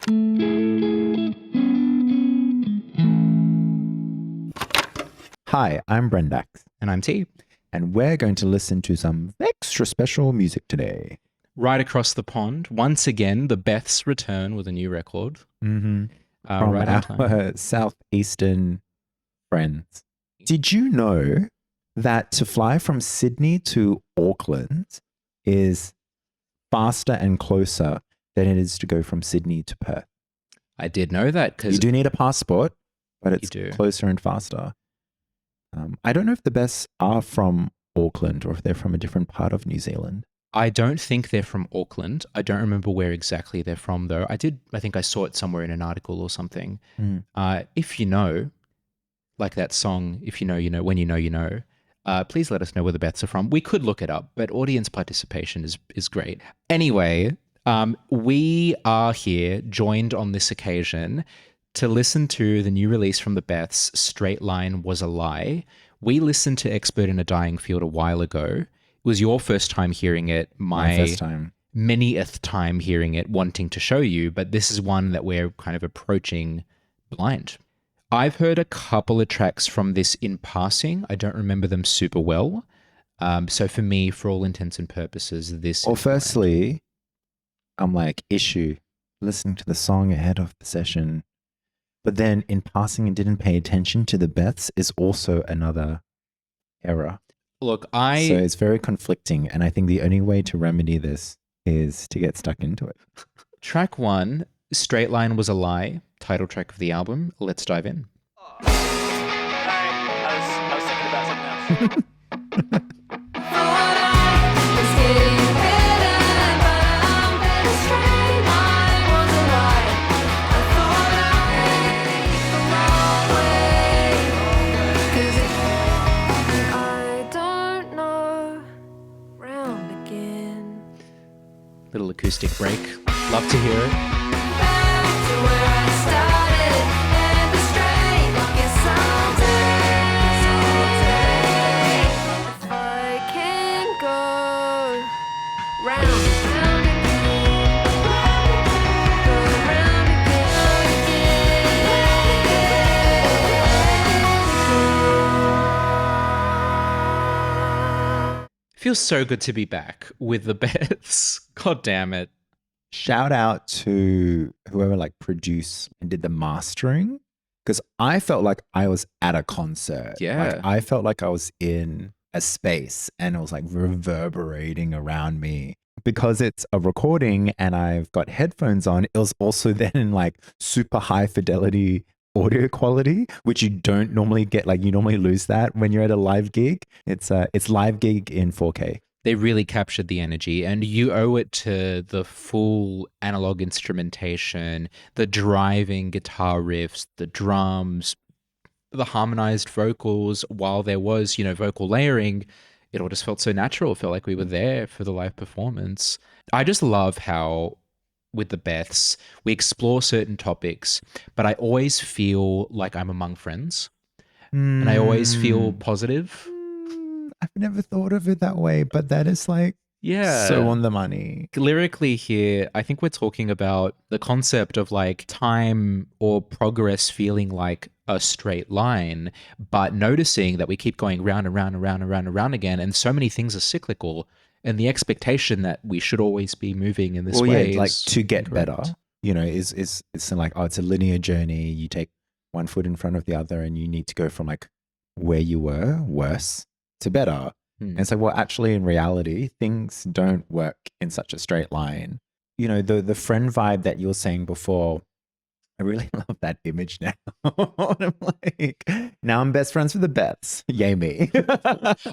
Hi, I'm Breandax, And I'm T. and we're going to listen to some extra special music today. Right across the pond, once again, the Beths return with a new record. From Right on time. our southeastern friends. Did you know that to fly from Sydney to Auckland is faster and closer than it is to go from Sydney to Perth? I did know that because You do need a passport, but it's do. closer and faster. I don't know if the Beths are from Auckland or if they're from a different part of New Zealand. I don't think they're from Auckland. I don't remember where exactly they're from, though. I think I saw it somewhere in an article or something. If you know, like that song, if you know, you know, when you know, please let us know where the Beths are from. We could look it up, but audience participation is great. Anyway, we are here joined on this occasion to listen to the new release from the Beths, Straight Line Was a Lie. We listened to Expert in a Dying Field a while ago. It was your first time hearing it, My first time. manyth time hearing it, wanting to show you, but this is one that we're kind of approaching blind. I've heard a couple of tracks from this in passing. I don't remember them super well. So for me, for all intents and purposes, this Well, is blind. firstly, I'm like, issue, listening to the song ahead of the session, but then in passing and didn't pay attention to the Beths is also another error. Look, So it's very conflicting, and I think the only way to remedy this is to get stuck into it. Track 1, Straight Line Was a Lie, title track of the album. Let's dive in. I was thinking about something else. Little acoustic break. Love to hear it. Feels so good to be back with the Beths. God damn it. Shout out to whoever like produced and did the mastering, because I felt like I was at a concert. Yeah. Like, I felt like I was in a space and it was like reverberating around me. Because it's a recording and I've got headphones on, it was also then in like super high fidelity audio quality, which you don't normally get. Like, you normally lose that when you're at a live gig. It's live gig in 4K. They really captured the energy, and you owe it to the full analog instrumentation, the driving guitar riffs, the drums, the harmonized vocals. While there was, vocal layering, it all just felt so natural. It felt like we were there for the live performance. I just love how with the Beths, we explore certain topics, but I always feel like I'm among friends, and I always feel positive. I've never thought of it that way, but that is like so on the money. Lyrically here, I think we're talking about the concept of like time or progress feeling like a straight line, but noticing that we keep going round and round and round and round and round again, and so many things are cyclical, and the expectation that we should always be moving in this way Yeah, like is to get incorrect. better, it's like, oh, it's a linear journey. You take one foot in front of the other and you need to go from like where you were, worse, to better. And it's like, well, actually, in reality, things don't work in such a straight line. The friend vibe that you were saying before, I really love that image now. I'm like, now I'm best friends with the Beths. Yay me.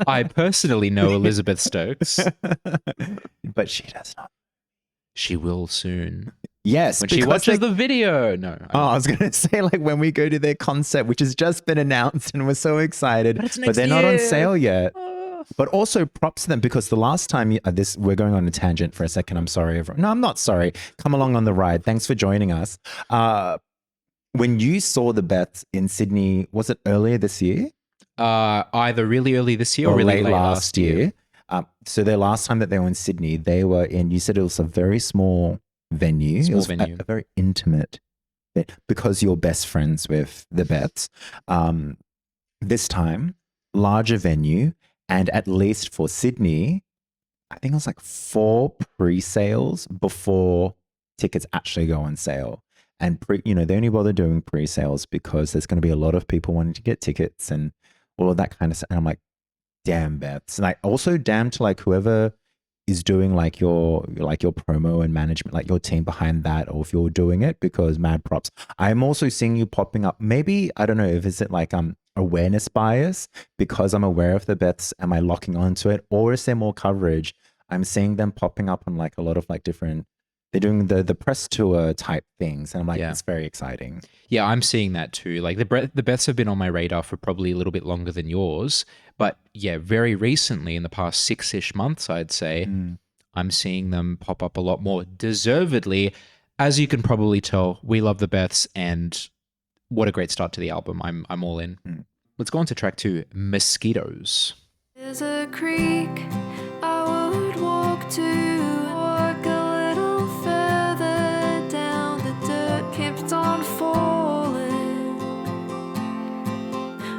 I personally know Elizabeth Stokes. But she does not. She will soon. Yes. When she watches the video. No. I was going to say, like, when we go to their concert, which has just been announced and we're so excited, but they're not on sale yet. But also props to them, because the last time we're going on a tangent for a second. I'm sorry, everyone. No, I'm not sorry. Come along on the ride. Thanks for joining us. When you saw the Beths in Sydney, was it earlier this year? Either really early this year or really late last year. So their last time that they were in Sydney, they were in, you said it was a very small venue. Small It was venue. a very intimate, because you're best friends with the Beths. This time, larger venue, and at least for Sydney, I think it was like 4 pre-sales before tickets actually go on sale. And they only bother doing pre-sales because there's going to be a lot of people wanting to get tickets and all of that kind of stuff. And I'm like, damn, Beths. And also damn to like whoever is doing like your promo and management, like your team behind that, or if you're doing it, because mad props. I'm also seeing you popping up. Maybe, I don't know, if is it like awareness bias because I'm aware of the Beths, am I locking onto it, or is there more coverage? I'm seeing them popping up on like a lot of like different, they're doing the press tour type things, and I'm like, it's very exciting. Yeah, I'm seeing that too. Like the Beths have been on my radar for probably a little bit longer than yours, but yeah, very recently, in the past 6-ish months, I'd say, I'm seeing them pop up a lot more, deservedly. As you can probably tell, we love the Beths, and what a great start to the album. I'm all in. Let's go on to track 2, Mosquitoes. There's a creek I would walk a little further down. The dirt kept on falling.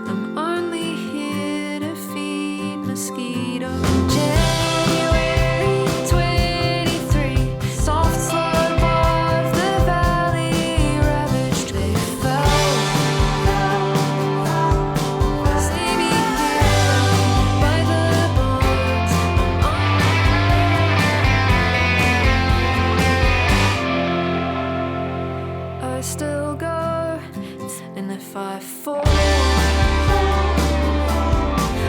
I'm only here to feed mosquitoes. January 23, soft slope of the valley ravaged. They fell. Stay me here by the bones. I still go, and if I fall,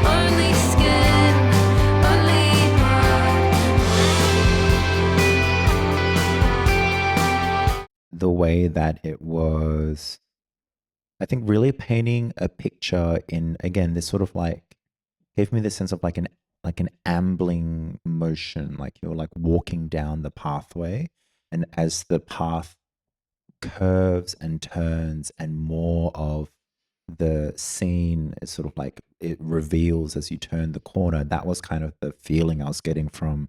only skin, only blood. The way that it was, I think, really painting a picture in, again, this sort of like, gave me this sense of like an ambling motion, like you're like walking down the pathway, and as the path curves and turns and more of the scene is sort of like it reveals as you turn the corner, that was kind of the feeling I was getting from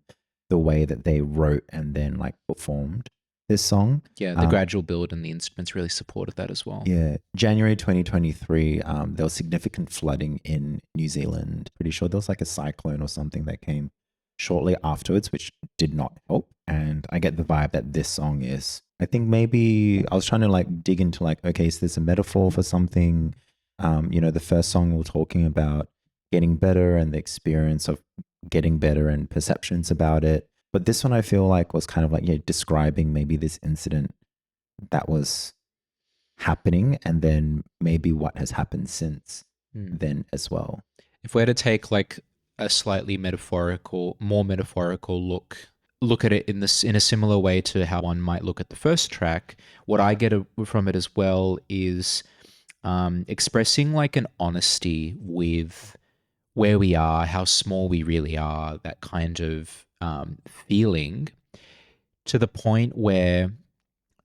the way that they wrote and then like performed this song. Yeah, the gradual build and the instruments really supported that as well. Yeah. January 2023, there was significant flooding in New Zealand. Pretty sure there was like a cyclone or something that came shortly afterwards, which did not help. And I get the vibe that this song is, I think maybe I was trying to like dig into like, okay, is this a metaphor for something? The first song we were talking about getting better and the experience of getting better and perceptions about it. But this one I feel like was kind of like, describing maybe this incident that was happening and then maybe what has happened since then as well. If we were to take like a slightly more metaphorical look at it in a similar way to how one might look at the first track, what I get from it as well is expressing like an honesty with where we are, how small we really are, that kind of feeling, to the point where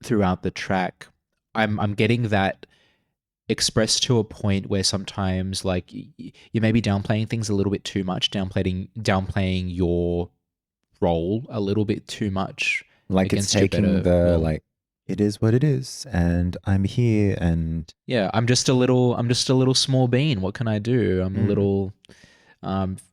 throughout the track, I'm getting that expressed to a point where sometimes like you may be downplaying things a little bit too much, downplaying your role a little bit too much. Like it's taking like, it is what it is, and I'm here, and yeah, I'm just a little small bean. What can I do? I'm a little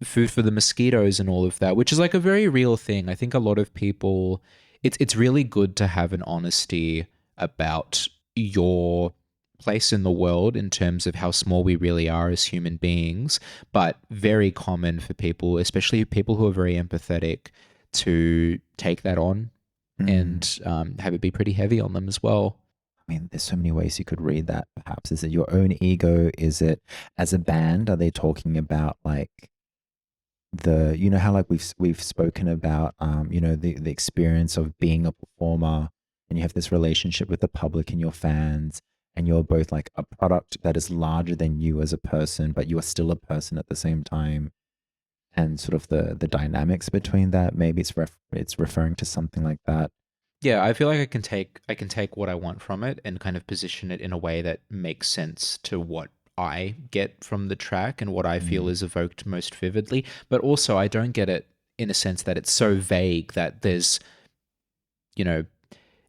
food for the mosquitoes and all of that, which is like a very real thing. I think a lot of people, it's really good to have an honesty about your place in the world in terms of how small we really are as human beings, but very common for people, especially people who are very empathetic, to take that on and have it be pretty heavy on them as well. I mean, there's so many ways you could read that. Perhaps is it your own ego? Is it as a band? Are they talking about like how like we've spoken about the experience of being a performer, and you have this relationship with the public and your fans, and you're both like a product that is larger than you as a person, but you are still a person at the same time, and sort of the dynamics between that. Maybe it's referring to something like that. Yeah, I feel like I can take what I want from it and kind of position it in a way that makes sense to what I get from the track and what I feel is evoked most vividly. But also I don't get it in a sense that it's so vague that there's,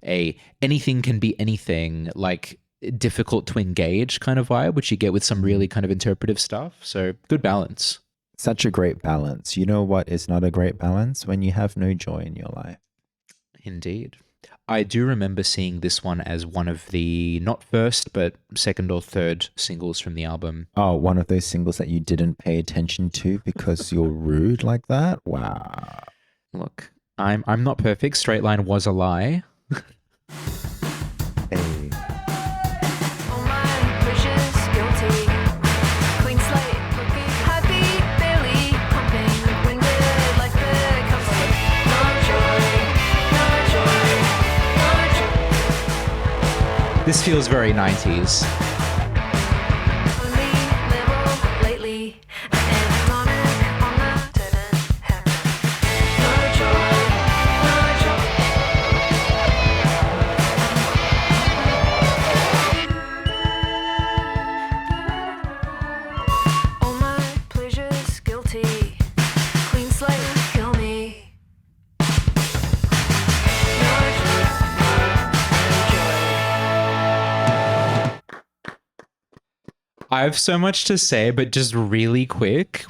a anything can be anything, like difficult to engage kind of vibe, which you get with some really kind of interpretive stuff. So good balance. Such a great balance. You know what is not a great balance? When you have no joy in your life. Indeed. I do remember seeing this one as one of the not first, but second or third singles from the album. Oh, one of those singles that you didn't pay attention to because you're rude like that? Wow. Look, I'm not perfect. Straight Line was a lie. Hey. All my pleasures guilty. Clean slate, looking happy, barely pumping. Winded like the comfort. No joy, no joy, no joy. This feels very 90s. Only level lately. And monarch on the turban hair. No joy, no joy. All my pleasures guilty. Clean slate, kill me. No joy, no joy. I have so much to say, but just really quick.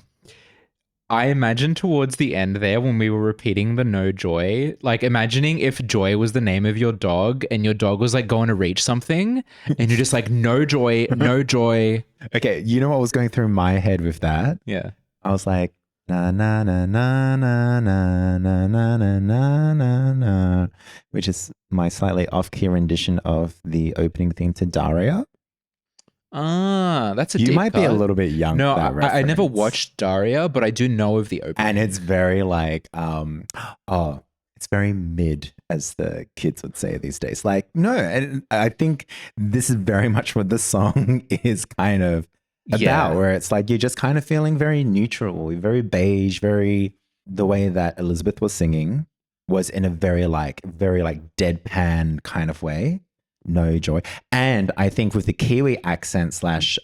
I imagine towards the end there when we were repeating the no joy, like imagining if joy was the name of your dog and your dog was like going to reach something and you're just like, no joy, no joy. Okay, you know what was going through my head with that? Yeah. I was like, na na na na na na na na na na na na, which is my slightly off-key rendition of the opening theme to Daria. Ah, that's a You deep might be a cut. little bit young No, for that I never reference. watched Daria, but I do know of the opening. And it's very like, it's very mid, as the kids would say these days. Like, no, and I think this is very much what the song is kind of about, Yeah. where it's like you're just kind of feeling very neutral, very beige, very the way that Elizabeth was singing was in a very like deadpan kind of way. No joy. And I think with the Kiwi accent slash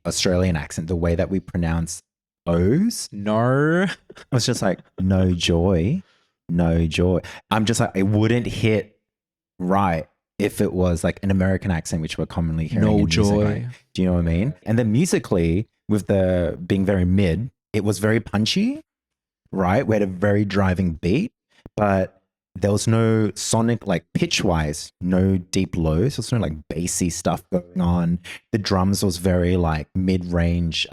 Australian accent, the way that we pronounce O's, No. it was just like, no joy, no joy. I'm just like, it wouldn't hit right if it was like an American accent, which we're commonly hearing No in music, joy. right? Do you know what I mean? And then musically, with the being very mid, it was very punchy, right? We had a very driving beat, but there was no sonic, like pitch-wise, no deep lows. There was no like bassy stuff going on. The drums was very like mid-range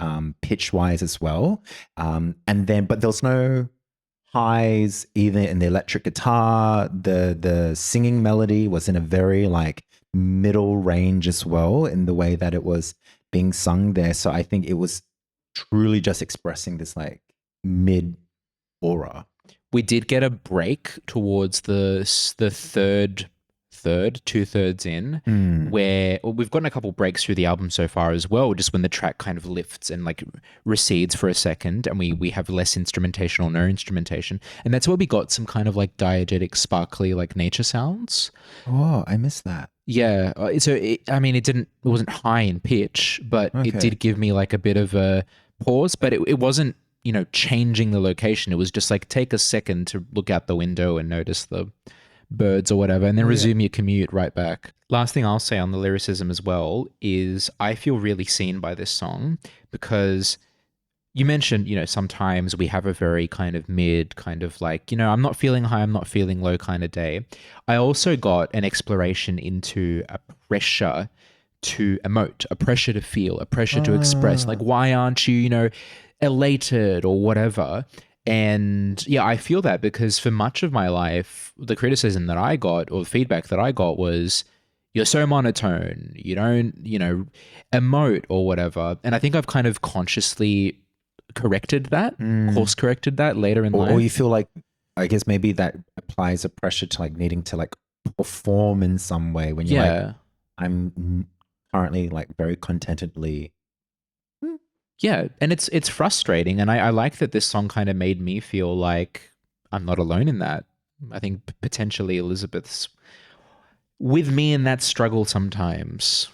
pitch-wise as well. And then, but there was no highs either in the electric guitar. The singing melody was in a very like middle range as well in the way that it was being sung there. So I think it was truly just expressing this like mid aura. We did get a break towards the two-thirds in, where we've gotten a couple breaks through the album so far as well, just when the track kind of lifts and like recedes for a second and we have less instrumentation or no instrumentation. And that's where we got some kind of like diegetic, sparkly, like nature sounds. Oh, I missed that. Yeah. So, it wasn't high in pitch, but Okay. it did give me like a bit of a pause, but it wasn't, changing the location. It was just like, take a second to look out the window and notice the birds or whatever, and then resume your commute right back. Last thing I'll say on the lyricism as well is I feel really seen by this song because you mentioned, sometimes we have a very kind of mid, kind of like, I'm not feeling high, I'm not feeling low kind of day. I also got an exploration into a pressure to emote, a pressure to feel, a pressure to express. Like, why aren't you, elated or whatever? And yeah, I feel that because for much of my life, the criticism that I got or the feedback that I got was, you're so monotone, you don't, emote or whatever. And I think I've kind of consciously corrected that, course corrected that later in life. Or you feel like, I guess maybe that applies a pressure to like needing to like perform in some way when you're like, I'm currently like very contentedly. Yeah, and it's frustrating, and I like that this song kind of made me feel like I'm not alone in that. I think potentially Elizabeth's with me in that struggle sometimes.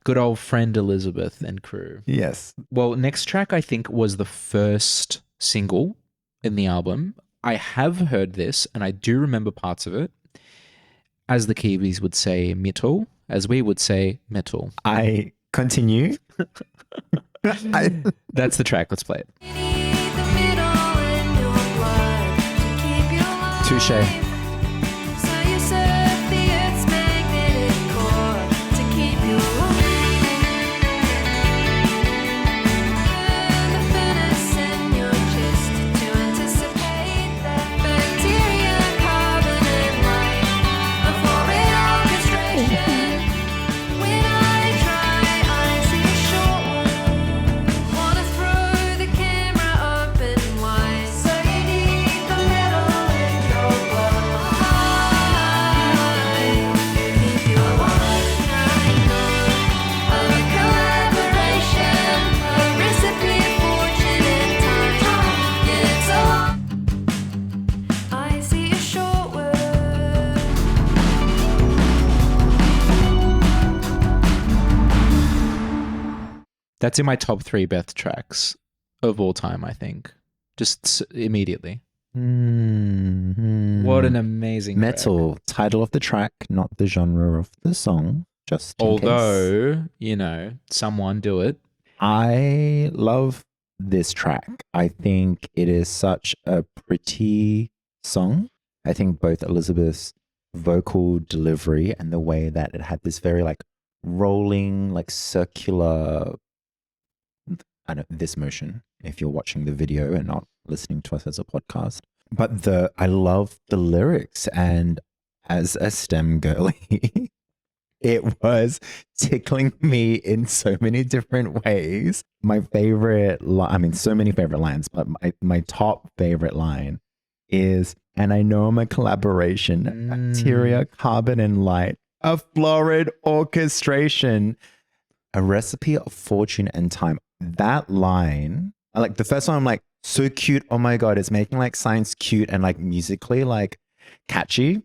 Good old friend Elizabeth and crew. Yes. Well, next track I think was the first single in the album. I have heard this, and I do remember parts of it. as the Kiwis would say, metal, as we would say, metal. I continue. That's the track. Let's play it. Touche. That's in my top 3 Beth tracks of all time, I think. Just immediately. Mm-hmm. What an amazing metal. track. Title of the track, not the genre of the song. Just in case. Although, you know, someone do it. I love this track. I think it is such a pretty song. I think both Elizabeth's vocal delivery and the way that it had this very like rolling, like circular, I don't this motion if you're watching the video and not listening to us as a podcast. But I love the lyrics, and as a STEM girly, it was tickling me in so many different ways. My favorite so many favorite lines, but my top favorite line is, and I know I'm a collaboration, bacteria, carbon, and light, a florid orchestration, a recipe of fortune and time. That line, like the first one, I'm like, so cute. Oh my God, it's making like science cute and like musically like catchy.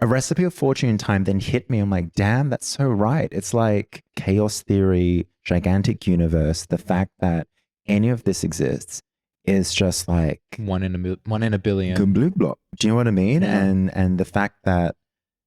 A recipe of fortune and time then hit me. I'm like, damn, that's so right. It's like chaos theory, gigantic universe. The fact that any of this exists is just like one in a billion. Do you know what I mean? Yeah. And the fact that,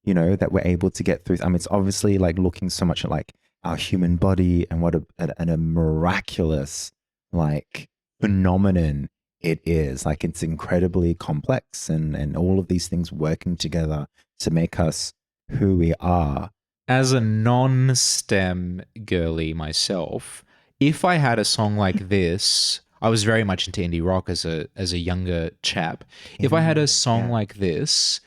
you know, that we're able to get through. I mean, it's obviously like looking so much at like our human body and what a miraculous like phenomenon it is. Like it's incredibly complex and all of these things working together to make us who we are. As a non-STEM girly myself, if I had a song like this, I was very much into indie rock as a younger chap. If I had a song like this,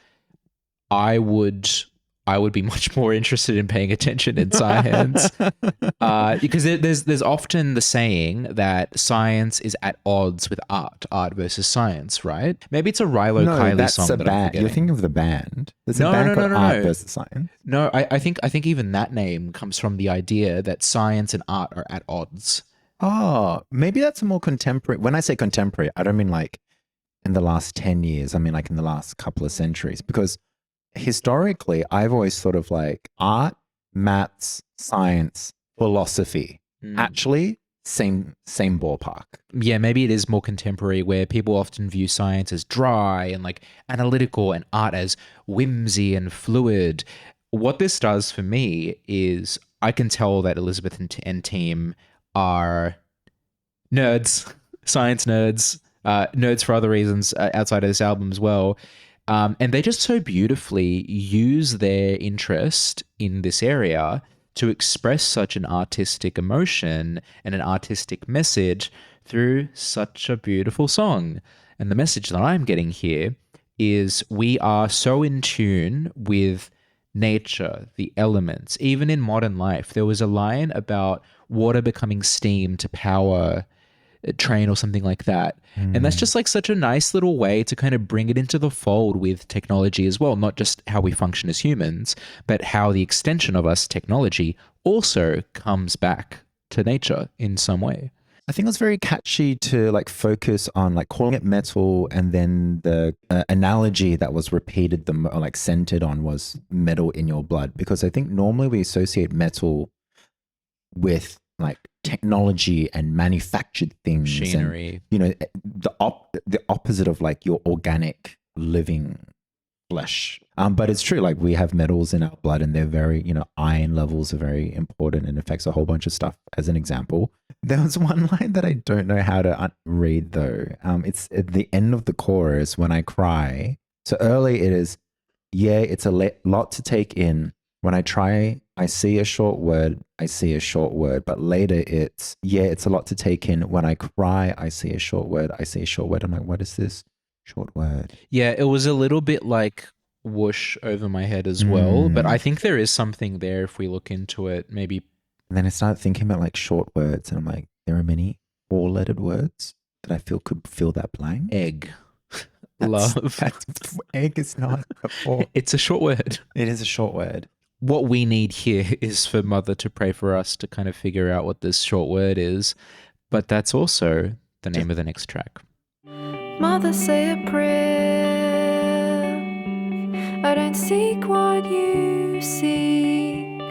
I would be much more interested in paying attention in science, because there's often the saying that science is at odds with art versus science, right? Maybe it's a Rilo Kiley that's song a that I'm band. forgetting. You're thinking of the band. There's No, a band no, called no, Art no. versus Science. No, I think even that name comes from the idea that science and art are at odds. Oh, maybe that's a more contemporary. When I say contemporary, I don't mean like in the last 10 years. I mean like in the last couple of centuries, because historically, I've always thought of like art, maths, science, philosophy. Actually, same ballpark. Yeah, maybe it is more contemporary, where people often view science as dry and like analytical, and art as whimsy and fluid. What this does for me is I can tell that Elizabeth and team are nerds, science nerds, nerds for other reasons outside of this album as well. And they just so beautifully use their interest in this area to express such an artistic emotion and an artistic message through such a beautiful song. And the message that I'm getting here is we are so in tune with nature, the elements. Even in modern life, there was a line about water becoming steam to power a train or something like that. And that's just like such a nice little way to kind of bring it into the fold with technology as well, not just how we function as humans, but how the extension of us, technology, also comes back to nature in some way. I think it was very catchy to like focus on like calling it metal, and then the analogy that was repeated or like centered on was metal in your blood, because I think normally we associate metal with like technology and manufactured things, Machinery. and, you know, the opposite of like your organic living flesh. But it's true, like we have metals in our blood and they're very, iron levels are very important and affects a whole bunch of stuff. As an example, there was one line that I don't know how to read though. It's at the end of the chorus when I cry. So early it is, yeah, it's a lot to take in. When I try, I see a short word, I see a short word. But later it's, yeah, it's a lot to take in. When I cry, I see a short word, I see a short word. I'm like, what is this short word? Yeah, it was a little bit like whoosh over my head as well. But I think there is something there if we look into it. Maybe. And then I started thinking about like short words. And I'm like, there are many 4-lettered words that I feel could fill that blank. Egg. Love. Egg is not a 4. It's a short word. It is a short word. What we need here is for Mother to pray for us to kind of figure out what this short word is. But that's also the name of the next track. Mother, say a prayer. I don't seek what you seek.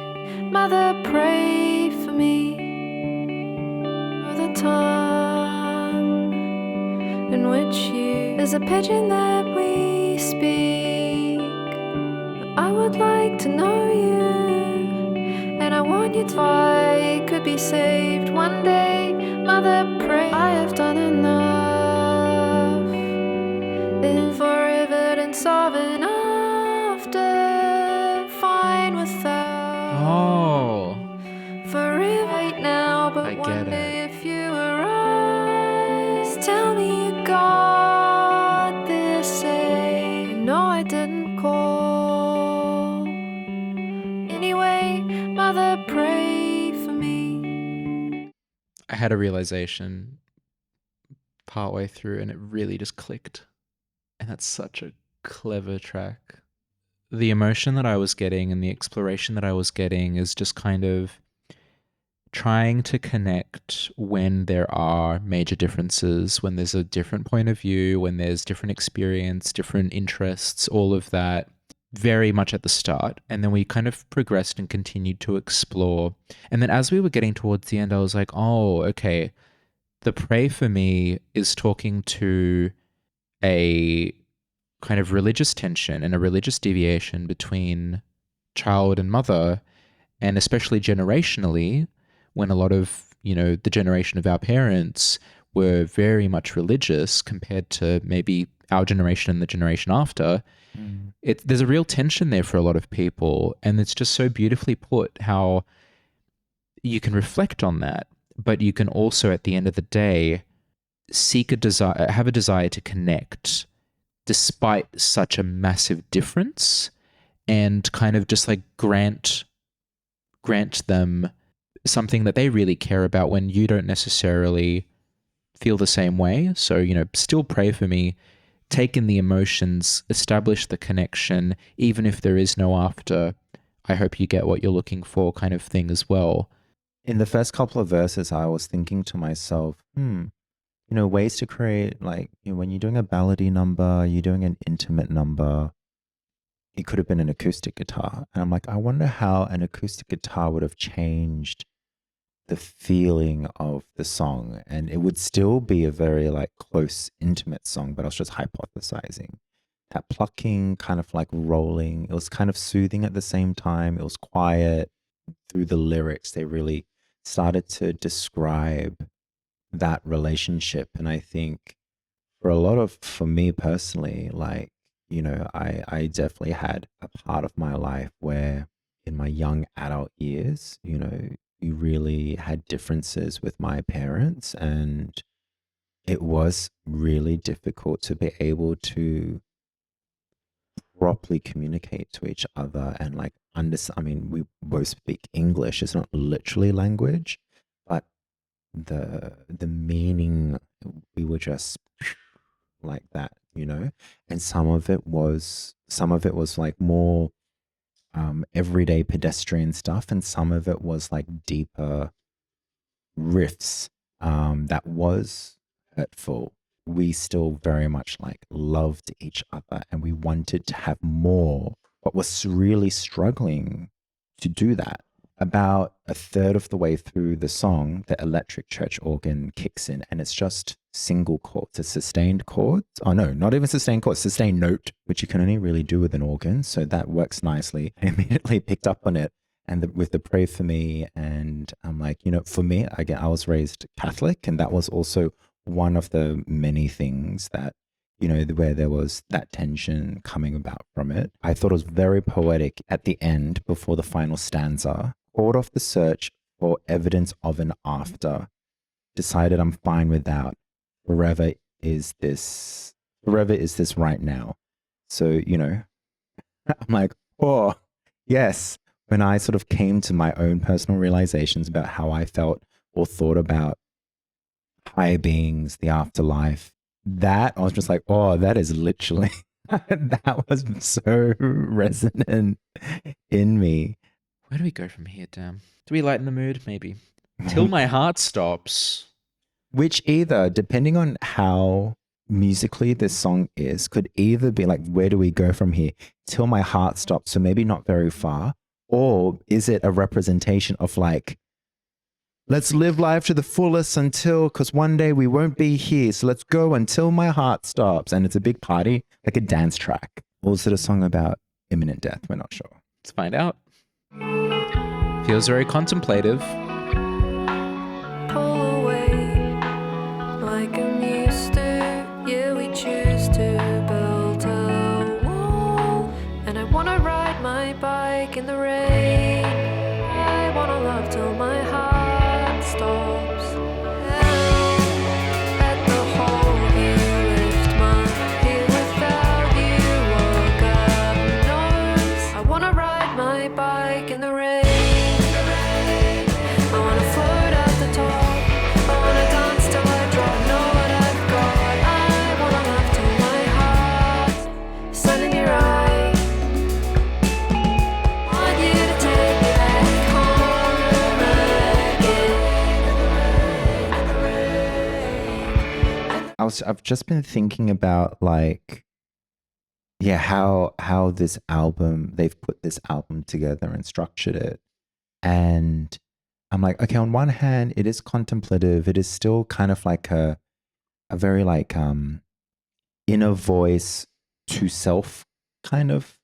Mother, pray for me. The tongue in which you is a pigeon that we speak. I would like to know you, and I want you to. I could be saved one day. Mother, pray. I have done enough for evidence of an after. Fine without. Oh. Forever right now, but I get one it. day if you arise, tell me you got this say. No, I didn't call. Anyway, Mother, pray for me. I had a realization partway through and it really just clicked. And that's such a clever track. The emotion that I was getting and the exploration that I was getting is just kind of trying to connect when there are major differences, when there's a different point of view, when there's different experience, different interests, all of that very much at the start. And then we kind of progressed and continued to explore. And then as we were getting towards the end, I was like, oh, okay, the pray for me is talking to a kind of religious tension and a religious deviation between child and mother, and especially generationally, when a lot of, the generation of our parents were very much religious compared to maybe our generation and the generation after. There's a real tension there for a lot of people, and it's just so beautifully put how you can reflect on that, but you can also, at the end of the day, have a desire to connect despite such a massive difference, and kind of just like grant them something that they really care about when you don't necessarily feel the same way. So, still pray for me, take in the emotions, establish the connection, even if there is no after. I hope you get what you're looking for, kind of thing as well. In the first couple of verses, I was thinking to myself, ways to create, like, when you're doing a ballady number, you're doing an intimate number, it could have been an acoustic guitar. And I'm like, I wonder how an acoustic guitar would have changed the feeling of the song. And it would still be a very like close, intimate song, but I was just hypothesizing. That plucking, kind of like rolling, it was kind of soothing at the same time. It was quiet. Through the lyrics, they really started to describe that relationship. And I think for me personally, like, I definitely had a part of my life where in my young adult years, we really had differences with my parents, and it was really difficult to be able to properly communicate to each other and like understand. I mean, we both speak English. It's not literally language, but the meaning, we were just like that, and some of it was like more everyday pedestrian stuff, and some of it was like deeper riffs that was hurtful. We still very much like loved each other and we wanted to have more, but was really struggling to do that. About a third of the way through the song, the electric church organ kicks in, and it's just single chords, a sustained chord. Oh no, not even sustained chord, sustained note, which you can only really do with an organ. So that works nicely. I immediately picked up on it. And with the Pray For Me, and I'm like, for me, again, I was raised Catholic, and that was also one of the many things that, where there was that tension coming about from it. I thought it was very poetic at the end, before the final stanza. Called off the search for evidence of an after. Decided I'm fine without. Forever is this right now. So, I'm like, oh, yes. When I sort of came to my own personal realizations about how I felt or thought about higher beings, the afterlife, that I was just like, oh, that is literally, that was so resonant in me. Where do we go from here, Dan? Do we lighten the mood? Maybe. Till My Heart Stops. Which either, depending on how musically this song is, could either be like, where do we go from here? Till My Heart Stops. So maybe not very far. Or is it a representation of like, let's live life to the fullest because one day we won't be here. So let's go until my heart stops. And it's a big party, like a dance track. Or is it a song about imminent death? We're not sure. Let's find out. Feels very contemplative. Pull away like I'm used to. Yeah, we choose to build a wall. And I wanna ride my bike in the rain. I wanna love till my heart stops. At the hole you lift my heel without you or God knows. I wanna ride my bike in the rain. I wanna float at the top. I wanna dance till I drop. Know what I've got. I wanna love till my heart. Sun in your eyes. Want you to take me back home again. I've just been thinking about like, yeah, how this album, they've put this album together and structured it. And I'm like, okay, on one hand, it is contemplative. It is still kind of like a very like inner voice to self kind of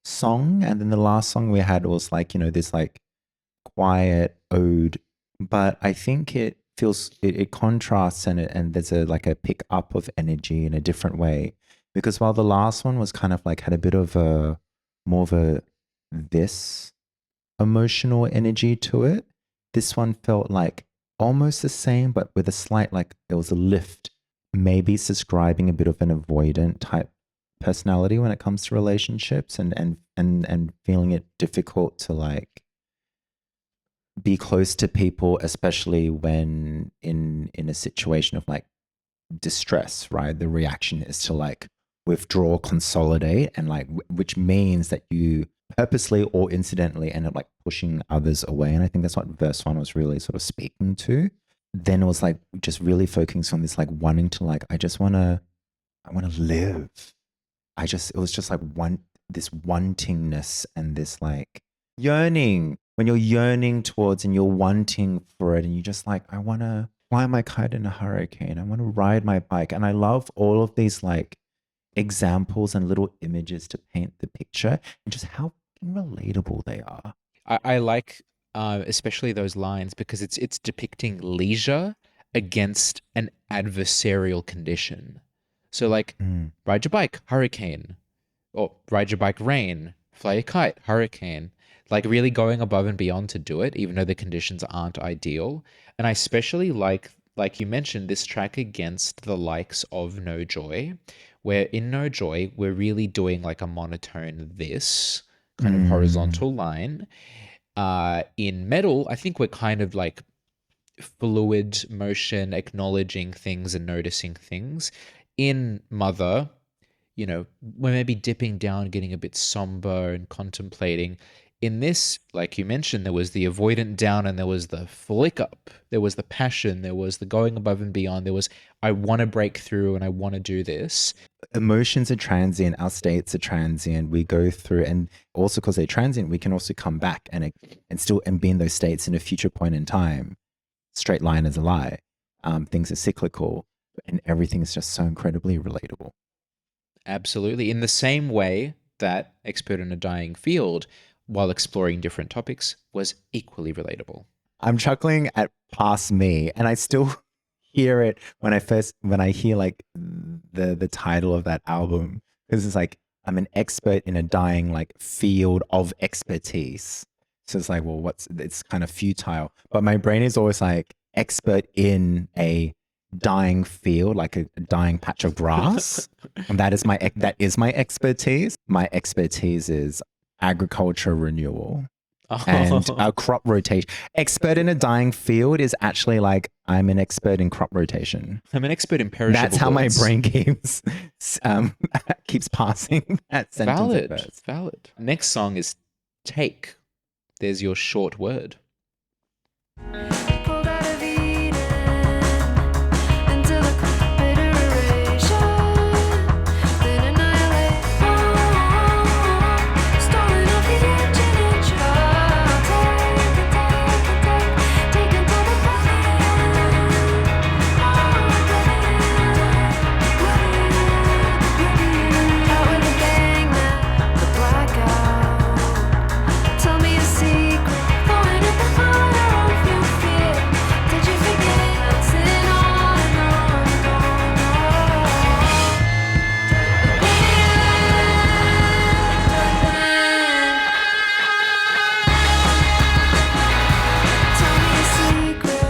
song. And then the last song we had was like, this like quiet ode. But I think it feels, it contrasts and there's a like a pick up of energy in a different way. Because while the last one was kind of like had a bit of a more of a this emotional energy to it, this one felt like almost the same, but with a slight, like there was a lift. Maybe it's describing a bit of an avoidant type personality when it comes to relationships and feeling it difficult to like be close to people, especially when in a situation of like distress, right? The reaction is to like withdraw, consolidate, and like which means that you purposely or incidentally end up like pushing others away. And I think that's what verse 1 was really sort of speaking to. Then it was like just really focusing on this like wanting to like, I want to live. It was just like this wantingness and this like yearning. When you're yearning towards and you're wanting for it and you just like, I want to fly my kite in a hurricane. I want to ride my bike. And I love all of these like examples and little images to paint the picture and just how relatable they are. I like especially those lines because it's depicting leisure against an adversarial condition. So like ride your bike, hurricane, or ride your bike, rain, fly a kite, hurricane. Like really going above and beyond to do it, even though the conditions aren't ideal. And I especially like you mentioned, this track against the likes of No Joy, where in No Joy, we're really doing like a monotone this kind of horizontal line. In Metal, I think we're kind of like fluid motion, acknowledging things and noticing things. In Mother, we're maybe dipping down, getting a bit somber and contemplating. In this, like you mentioned, there was the avoidant down and there was the flick up. There was the passion. There was the going above and beyond. There was, I want to break through and I want to do this. Emotions are transient. Our states are transient. We go through, and also because they're transient, we can also come back and still be in those states in a future point in time. Straight line is a lie. Things are cyclical. and everything's just so incredibly relatable. Absolutely. In the same way that Expert in a Dying Field, while exploring different topics, was equally relatable. I'm chuckling at Past Me, and I still hear it when I hear like the title of that album, because it's like, I'm an expert in a dying like field of expertise. So it's like, well, it's kind of futile. But my brain is always like, expert in a dying field, like a dying patch of grass. And that is my expertise. My expertise is agriculture renewal and crop rotation. Expert in a dying field is actually like, I'm an expert in crop rotation. I'm an expert in perishable That's how goods. my brain keeps passing that sentence. at first. Valid. Next song is Take. There's your short word. Pulled out of Eden into the confederation, then annihilation, stolen off the engine and truck, take until the out with a bang, now the blackout. Tell me a secret, throwing at the fire of your fear. Did you forget? Bouncing on and on and on. Tell me a secret,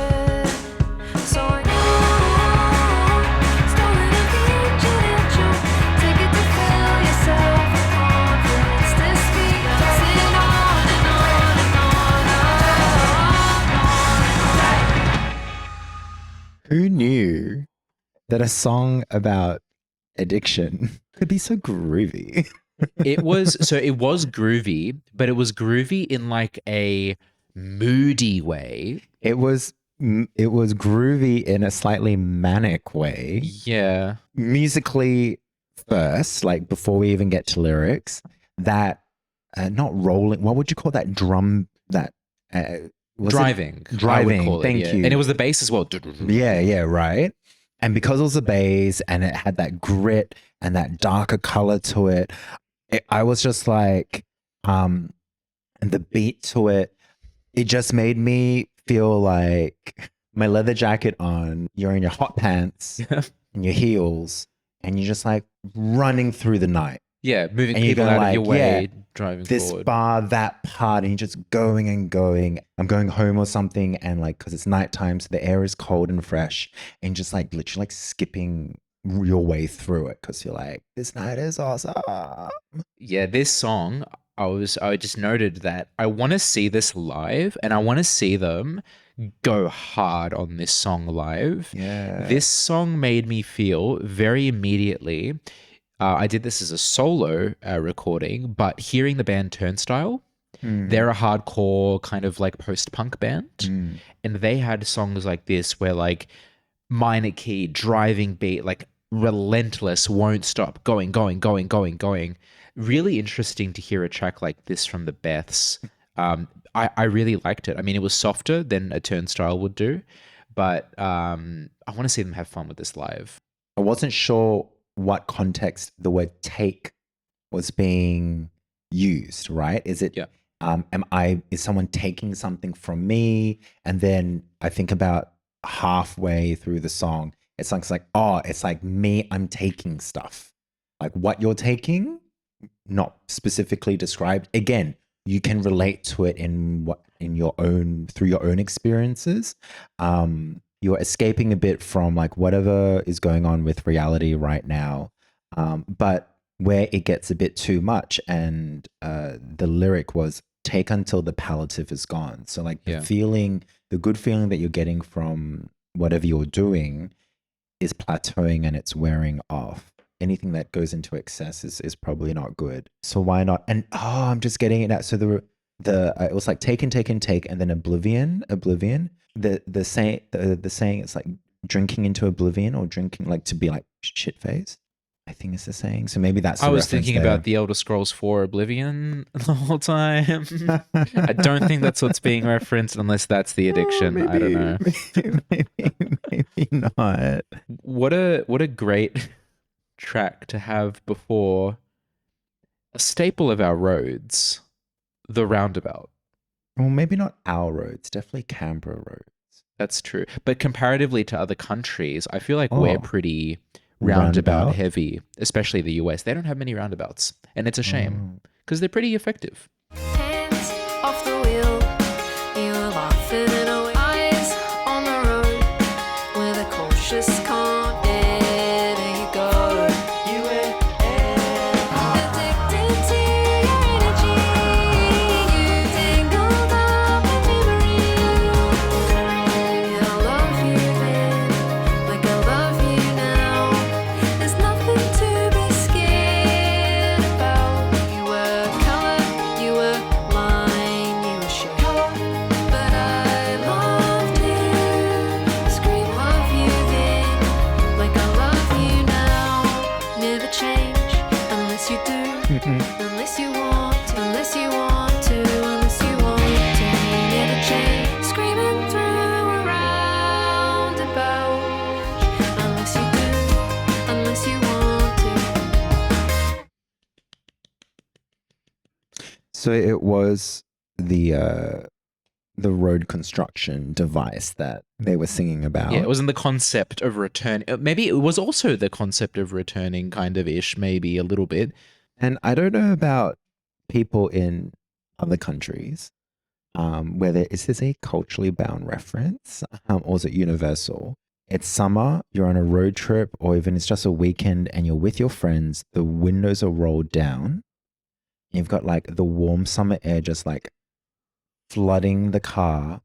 so I know. Stolen up the engine and truck. Take it to fill yourself with confidence to speak. Bouncing on and on and on. Who knew that a song about addiction could be so groovy? It was groovy, but it was groovy in like a moody way. It was groovy in a slightly manic way. Yeah. Musically first, like before we even get to lyrics, that not rolling, what would you call that drum, that Driving. I would driving, call it, thank yeah. you. And it was the bass as well. Yeah, right. And because it was the bass and it had that grit and that darker color to it, I was just like, and the beat to it, it just made me feel like my leather jacket on, you're in your hot pants and your heels, and you're just like running through the night. Yeah, moving And you're people going out of like, your way, yeah, driving this forward. bar, that part, and you're just going and going. I'm going home or something, and like, because it's nighttime, so the air is cold and fresh, and just like literally like skipping your way through it because you're like, this night is awesome. Yeah, this song, I just noted that I want to see this live, and I want to see them go hard on this song live. Yeah. This song made me feel very immediately. I did this as a solo recording, but hearing the band Turnstile, they're a hardcore kind of like post-punk band, and they had songs like this where like minor key, driving beat, like relentless, won't stop, going. Really interesting to hear a track like this from the Beths. I really liked it. I mean, it was softer than a Turnstile would do, but I want to see them have fun with this live. I wasn't sure what context the word take was being used, right? Is it, Yeah. Is someone taking something from me? And then I think about halfway through the song, it's like, oh, it's like me, I'm taking stuff. Like what you're taking, not specifically described. Again, you can relate to it through your own experiences. You're escaping a bit from like whatever is going on with reality right now. But where it gets a bit too much, and the lyric was take until the palliative is gone. So like the good feeling that you're getting from whatever you're doing is plateauing and it's wearing off. Anything that goes into excess is probably not good. So why not? And I'm just getting it out. So it was like take, and then oblivion. The saying it's like drinking into oblivion, or drinking like to be like shit faced. I think it's the saying. So maybe that's the I was reference thinking there. about the Elder Scrolls 4 Oblivion the whole time. I don't think that's what's being referenced unless that's the addiction. I don't know. Maybe not. What a great track to have before a staple of our roads, the Roundabout. Well, maybe not our roads, definitely Canberra roads. That's true. But comparatively to other countries, I feel like we're pretty roundabout Roundabout? heavy, especially the US. They don't have many roundabouts, and it's a shame because they're pretty effective. Hands off the wheel, you're laughing in away. Eyes on the road with a cautious calm. There you go. You addicted to your energy. You tangled up in memory. I love you then, like I love you now. There's nothing to be scared about. You were color, you were line, you were shape. But I loved you, scream love you then, like I love you now. Never change unless you do, unless you want to, unless you want to, unless you want to. Never change, screaming through a roundabout, unless you do, unless you want to. So it was the road construction device that they were singing about. Yeah, it wasn't the concept of return. Maybe it was also the concept of returning, kind of ish, maybe a little bit. And I don't know about people in other countries, whether is this a culturally bound reference, or is it universal? It's summer, you're on a road trip, or even it's just a weekend and you're with your friends, the windows are rolled down. You've got like the warm summer air just like flooding the car,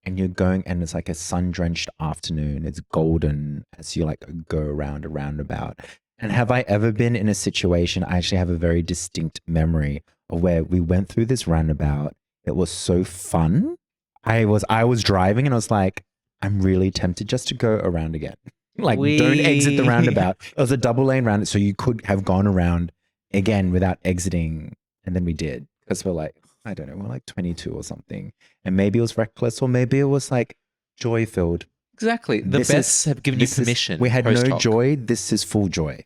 and you're going, and it's like a sun-drenched afternoon. It's golden as you like go around a roundabout. And have I ever been in a situation? I actually have a very distinct memory of where we went through this roundabout. It was so fun. I was driving and I was like, I'm really tempted just to go around again. Like, don't exit the roundabout. It was a double lane round, so you could have gone around again without exiting. And then we did, because we're like, I don't know, we're like 22 or something. And maybe it was reckless, or maybe it was like joy filled. Exactly. The Beths have given you permission. We had no post-hoc. joy. This is full joy.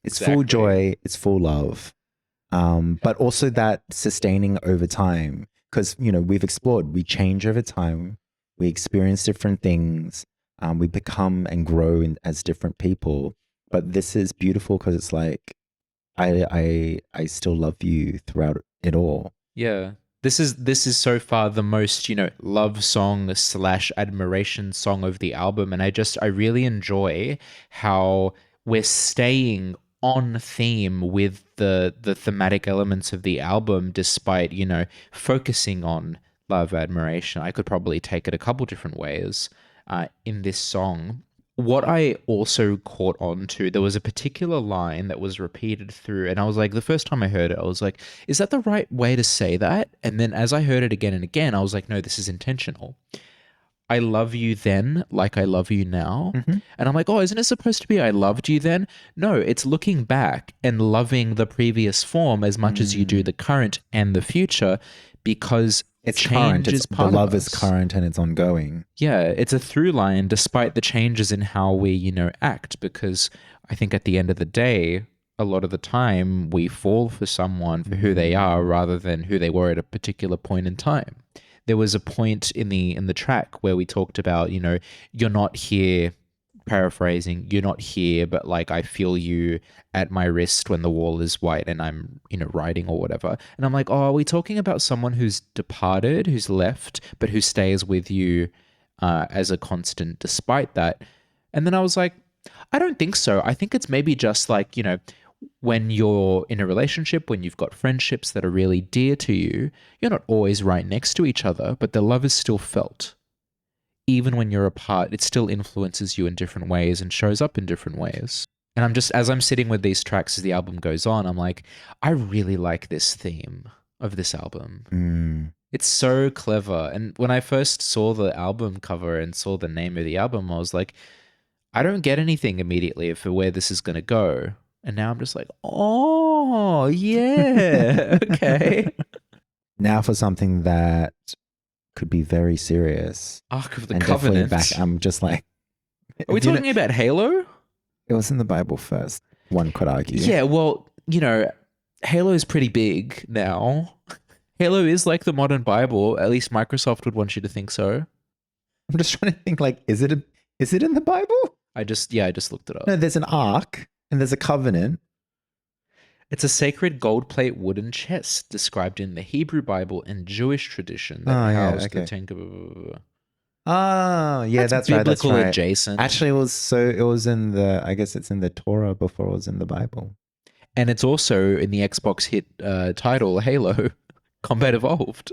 It's Exactly. full joy. It's full love. But also that sustaining over time, because, you know, we've explored, we change over time. We experience different things. We become and grow as different people. But this is beautiful because it's like, I still love you throughout it all. Yeah. This is so far the most, love song / admiration song of the album. And I really enjoy how we're staying on theme with the thematic elements of the album, despite, focusing on love, admiration. I could probably take it a couple different ways in this song. What I also caught on to, there was a particular line that was repeated through, and I was like, the first time I heard it, I was like, is that the right way to say that? And then as I heard it again and again, I was like, no, this is intentional. I love you then, like I love you now. Mm-hmm. And I'm like, oh, isn't it supposed to be I loved you then? No, it's looking back and loving the previous form as much as you do the current and the future, because It's change current. is part The love of is us. current and it's ongoing. Yeah, it's a through line despite the changes in how we, act, because I think at the end of the day, a lot of the time we fall for someone for who they are rather than who they were at a particular point in time. There was a point in the track where we talked about, you're not here, paraphrasing, you're not here, but like I feel you at my wrist when the wall is white and I'm, riding or whatever. And I'm like, oh, are we talking about someone who's departed, who's left, but who stays with you as a constant despite that? And then I was like, I don't think so. I think it's maybe just like, when you're in a relationship, when you've got friendships that are really dear to you, you're not always right next to each other, but the love is still felt. Even when you're apart, it still influences you in different ways and shows up in different ways. And as I'm sitting with these tracks as the album goes on, I'm like, I really like this theme of this album. It's so clever. And when I first saw the album cover and saw the name of the album, I was like, I don't get anything immediately for where this is going to go. And now I'm just like, oh, yeah. Okay. Now for something that could be very serious. Ark of the and definitely Covenant. back. I'm just like, Are we talking about Halo? it was in the Bible first. One could argue. Yeah, well, Halo is pretty big now. Halo is like the modern Bible. At least Microsoft would want you to think so. I'm just trying to think, like, is it in the Bible? I just looked it up. No, there's an ark and there's a covenant. It's a sacred gold plate wooden chest described in the Hebrew Bible and Jewish tradition that housed the Ten Commandments. Oh, yeah, that's right. That's biblical right. adjacent. Actually, it was in I guess it's in the Torah before it was in the Bible. And it's also in the Xbox hit title, Halo Combat Evolved.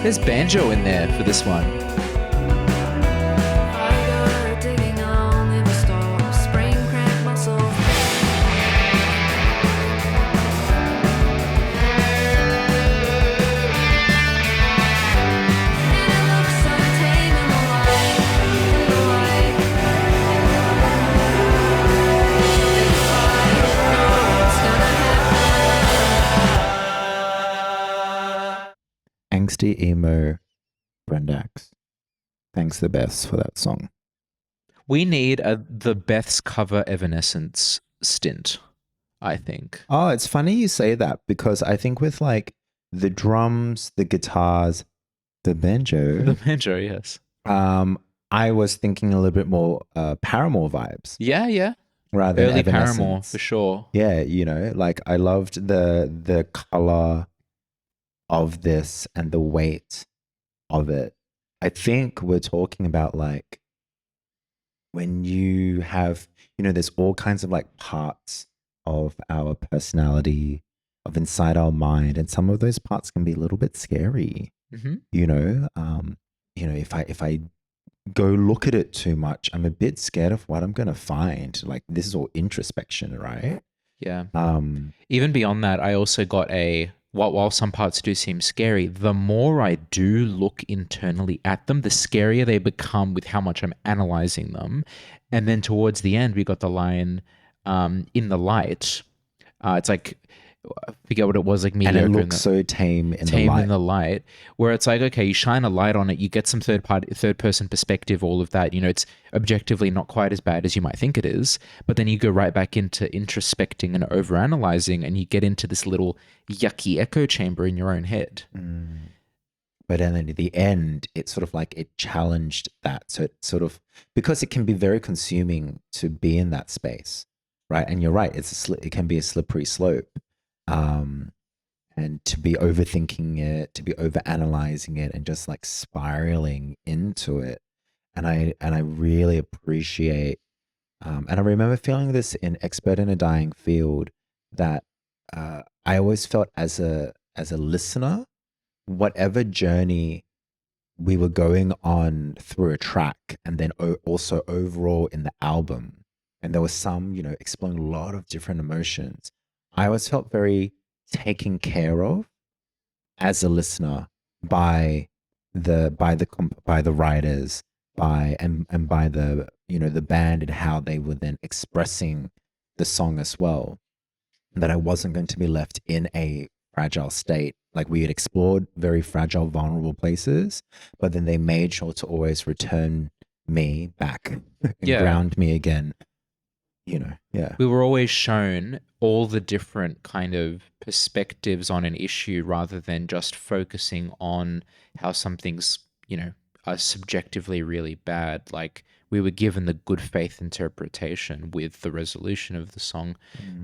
There's banjo in there for this one. Angsty emo Breandax. Thanks the Beths for that song. We need the Beth's cover Evanescence stint, I think. Oh, it's funny you say that because I think with like the drums, the guitars, the banjo. The banjo, yes. I was thinking a little bit more Paramore vibes. Yeah. Rather Early than Paramore, for sure. Yeah, like I loved the color of this and the weight of it. I think we're talking about like when you have, there's all kinds of like parts of our personality, of inside our mind, and some of those parts can be a little bit scary. Mm-hmm. If I go look at it too much, I'm a bit scared of what I'm gonna find. Like this is all introspection, right? Yeah. Even beyond that, I also got while some parts do seem scary, the more I do look internally at them, the scarier they become with how much I'm analyzing them. And then towards the end, we got the line, in the light. It's like, I forget what it was, like mediocre. And it looks so tame in the light. Where it's like, okay, you shine a light on it, you get some third person perspective, all of that. It's objectively not quite as bad as you might think it is. But then you go right back into introspecting and overanalyzing, and you get into this little yucky echo chamber in your own head. But then at the end, it's sort of like it challenged that. So it sort of, because it can be very consuming to be in that space, right? And you're right, it can be a slippery slope. And to be overthinking it, to be overanalyzing it, and just like spiraling into it. And I really appreciate, and I remember feeling this in Expert in a Dying Field, that I always felt as a listener, whatever journey we were going on through a track, and then also overall in the album, and there was some, exploring a lot of different emotions. I always felt very taken care of as a listener by the writers, and by the the band, and how they were then expressing the song as well. That I wasn't going to be left in a fragile state. Like we had explored very fragile, vulnerable places, but then they made sure to always return me back and ground me again. We were always shown all the different kind of perspectives on an issue, rather than just focusing on how something's, are subjectively really bad. Like we were given the good faith interpretation with the resolution of the song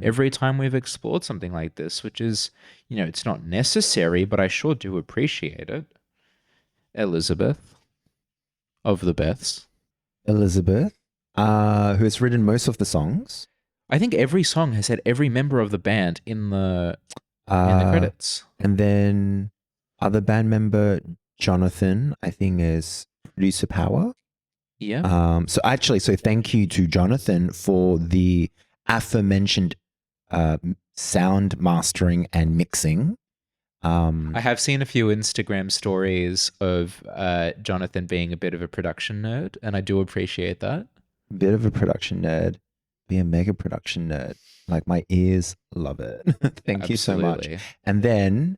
every time we've explored something like this, which is, it's not necessary, but I sure do appreciate it. Elizabeth of the Beths. Elizabeth, who has written most of the songs. I think every song has had every member of the band in the credits. And then other band member Jonathan, I think, is producer power. Yeah. So thank you to Jonathan for the aforementioned sound mastering and mixing. I have seen a few Instagram stories of Jonathan being a bit of a production nerd, and I do appreciate that. Bit of a production nerd, be a mega production nerd. Like my ears love it. Thank you so much. Absolutely. And then,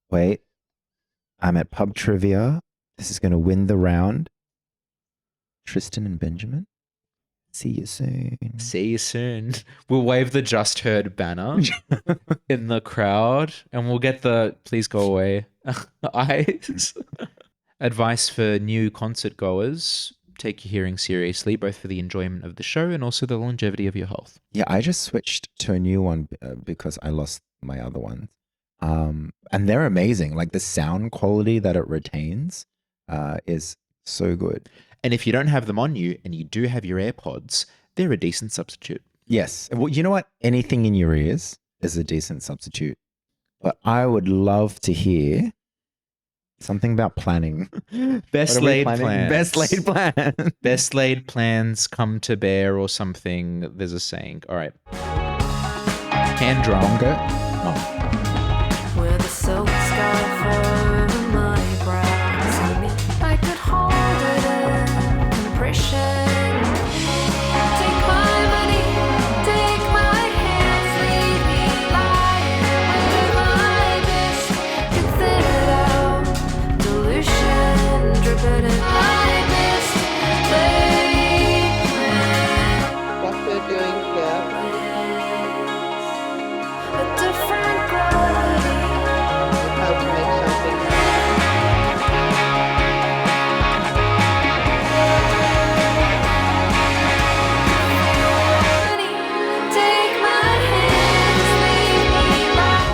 wait, I'm at pub trivia. This is going to win the round. Tristan and Benjamin. See you soon. See you soon. We'll wave the Just Heard banner in the crowd, and we'll get the please go away eyes. Advice for new concert goers: take your hearing seriously, both for the enjoyment of the show and also the longevity of your health. Yeah, I just switched to a new one because I lost my other ones. And they're amazing. Like the sound quality that it retains is so good. And if you don't have them on you and you do have your AirPods, they're a decent substitute. Yes. Well, you know what? Anything in your ears is a decent substitute. But I would love to hear something about planning. Best laid plans. Best laid plans. Best laid plans come to bear or something. There's a saying. All right. Hand drum. Bongo. With a silk scarf over my brow, I could hold it in compression. Take my money, take my hands, leave me lying with my best. Get thin out, dilution, drip it in my best. What we're doing here. A different gravity. How to make something. Take my hands, leave me lying.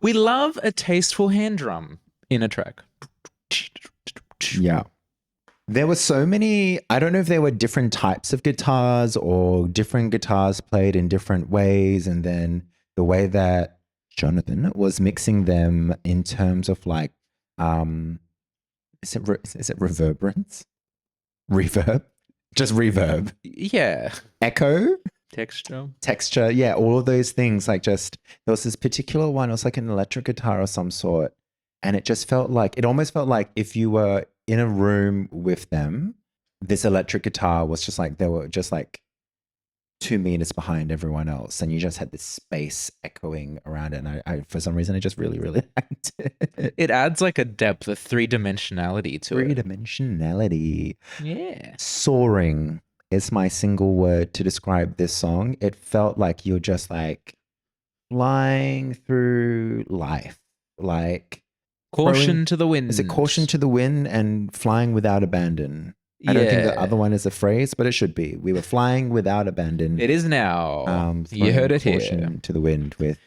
We love a tasteful hand drum in a track. Yeah. There were so many, I don't know if there were different types of guitars or different guitars played in different ways. And then the way that Jonathan was mixing them in terms of like, is it reverberance? Reverb? Just reverb. Yeah. Echo? Texture. Yeah, all of those things. Like just, there was this particular one, it was like an electric guitar of some sort. And it just felt like, it almost felt like if you were in a room with them, this electric guitar was just like, they were just like 2 meters behind everyone else. And you just had this space echoing around it. And I for some reason, I just really, really liked it. It adds like a depth, a three-dimensionality to it. Three-dimensionality. Yeah. Soaring is my single word to describe this song. It felt like you're just like flying through life. Like, Caution to the wind. is it caution to the wind and flying without abandon? I don't think the other one is a phrase, but it should be. We were flying without abandon. It is now. You throwing heard it caution here. to the wind with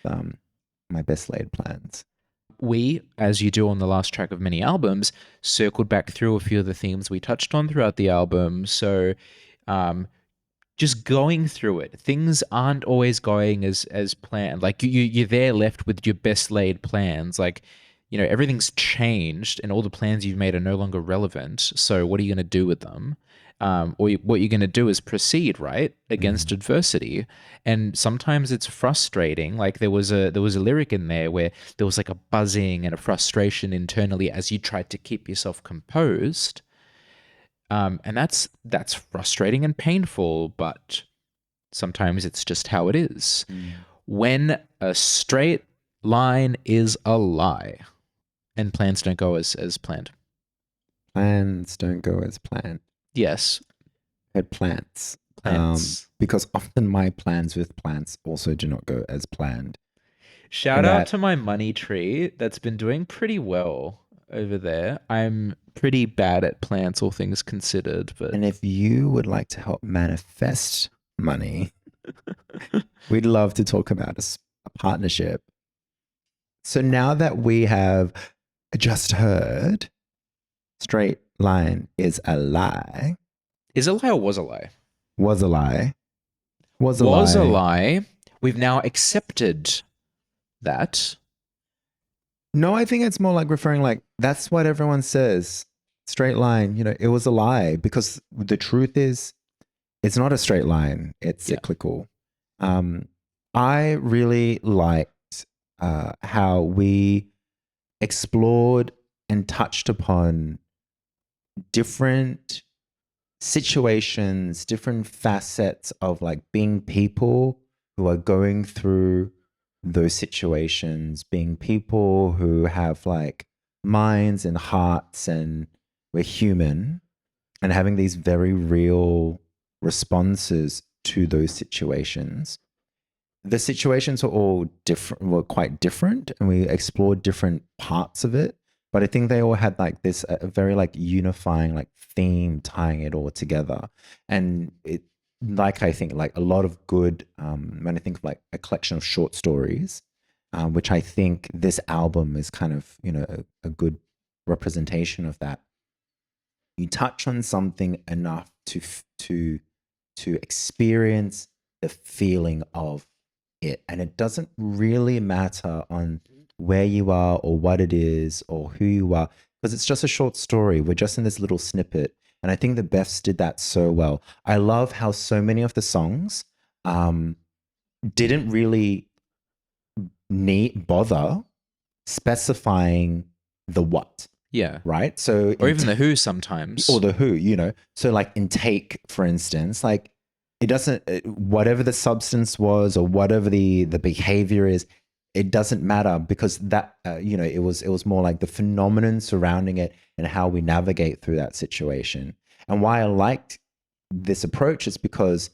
my best laid plans. We, as you do on the last track of many albums, circled back through a few of the themes we touched on throughout the album. So just going through it, things aren't always going as planned. Like you're there left with your best laid plans. Like, you know, everything's changed and all the plans you've made are no longer relevant. So what are you going to do with them? Or what you're going to do is proceed, right, against adversity. And sometimes it's frustrating. Like there was a lyric in there where there was like a buzzing and a frustration internally as you tried to keep yourself composed. And that's frustrating and painful, but sometimes it's just how it is. When a straight line is a lie and plans don't go as planned. Plans don't go as planned. Yes. Heard plants. Plants. Because often my plans with plants also do not go as planned. Shout out to my money tree that's been doing pretty well over there. I'm pretty bad at plants, all things considered. But And if you would like to help manifest money, we'd love to talk about a partnership. So now that we have just heard straight line is a lie. Is a lie or was a lie? Was a lie. Was a Was lie. a lie. We've now accepted that. No, I think it's more like referring like that's what everyone says. Straight line, it was a lie because the truth is it's not a straight line. It's Yeah. cyclical. I really liked how we explored and touched upon different situations, different facets of like being people who are going through those situations, being people who have like minds and hearts and we're human and having these very real responses to those situations. The situations were all different, were quite different, and we explored different parts of it. But I think they all had like this a very like unifying like theme tying it all together. And it, like I think like a lot of good, when I think of like a collection of short stories, which I think this album is kind of, a good representation of that. You touch on something enough to experience the feeling of it, and it doesn't really matter on where you are or what it is or who you are, because it's just a short story. We're just in this little snippet, and I think the Beths did that so well. I love how so many of the songs didn't really bother specifying the what. Yeah. Right. So Or even the Who sometimes. or the Who, so like in Take, for instance, like it doesn't, whatever the substance was or whatever the behavior is, it doesn't matter because that, it was more like the phenomenon surrounding it and how we navigate through that situation. And why I liked this approach is because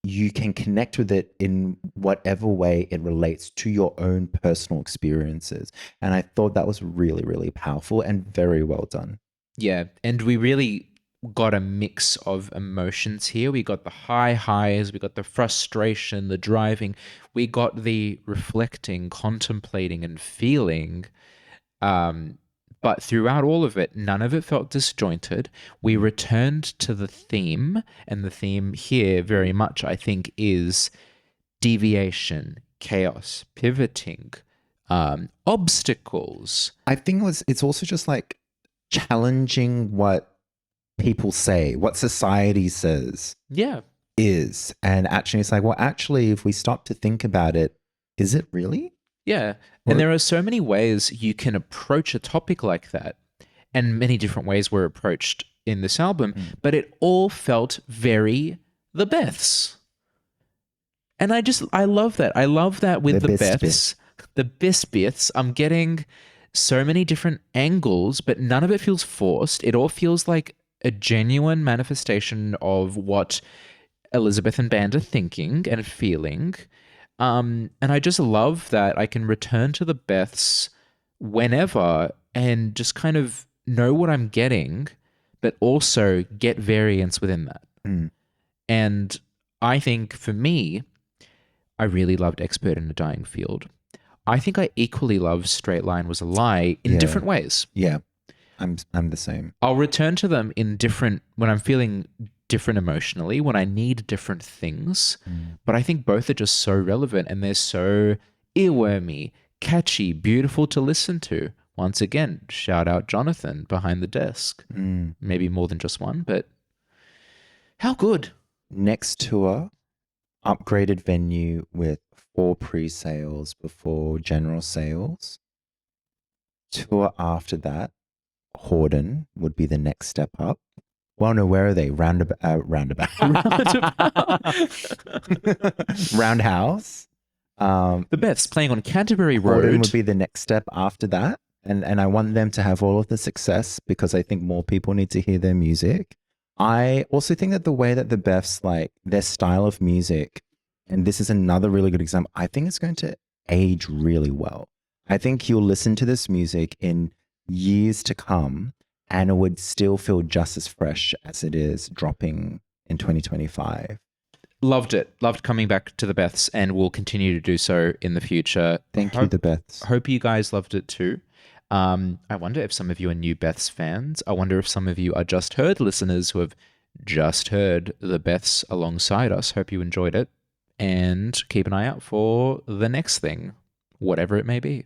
you can connect with it in whatever way it relates to your own personal experiences. And I thought that was really, really powerful and very well done. Yeah, and we really got a mix of emotions here. We got the high highs, we got the frustration, the driving, we got the reflecting, contemplating, and feeling. But throughout all of it, none of it felt disjointed. We returned to the theme, and the theme here very much, I think, is deviation, chaos, pivoting, obstacles. I think it's also just like challenging what people say, what society says Yeah. is. And actually it's like, well, actually, if we stop to think about it, is it really? Yeah. And there are so many ways you can approach a topic like that, and many different ways were approached in this album, but it all felt very the Beths. And I love that. I love that with the Beths, the best Beths. I'm getting so many different angles, but none of it feels forced. It all feels like a genuine manifestation of what Elizabeth and Band are thinking and feeling. And I just love that I can return to the Beths whenever and just kind of know what I'm getting, but also get variance within that. And I think for me, I really loved Expert in a Dying Field. I think I equally love Straight Line Was a Lie in different ways. Yeah, I'm the same. I'll return to them in different, when I'm feeling different emotionally, when I need different things. But I think both are just so relevant, and they're so earwormy, catchy, beautiful to listen to. Once again, shout out Jonathan behind the desk. Maybe more than just one, but how good. Next tour, upgraded venue with 4 pre-sales before general sales. Tour after that, Horden would be the next step up. Well, no, where are they? Roundabout. Roundhouse. The Beths playing on Canterbury Road. Horden would be the next step after that. And I want them to have all of the success because I think more people need to hear their music. I also think that the way that the Beths, like their style of music, and this is another really good example, I think it's going to age really well. I think you'll listen to this music in years to come and it would still feel just as fresh as it is dropping in 2025. Loved it. Loved coming back to the Beths, and will continue to do so in the future. Thank you, the Beths. Hope you guys loved it too. I wonder if some of you are new Beths fans. I wonder if some of you are Just Heard listeners who have just heard the Beths alongside us. Hope you enjoyed it, and keep an eye out for the next thing, whatever it may be.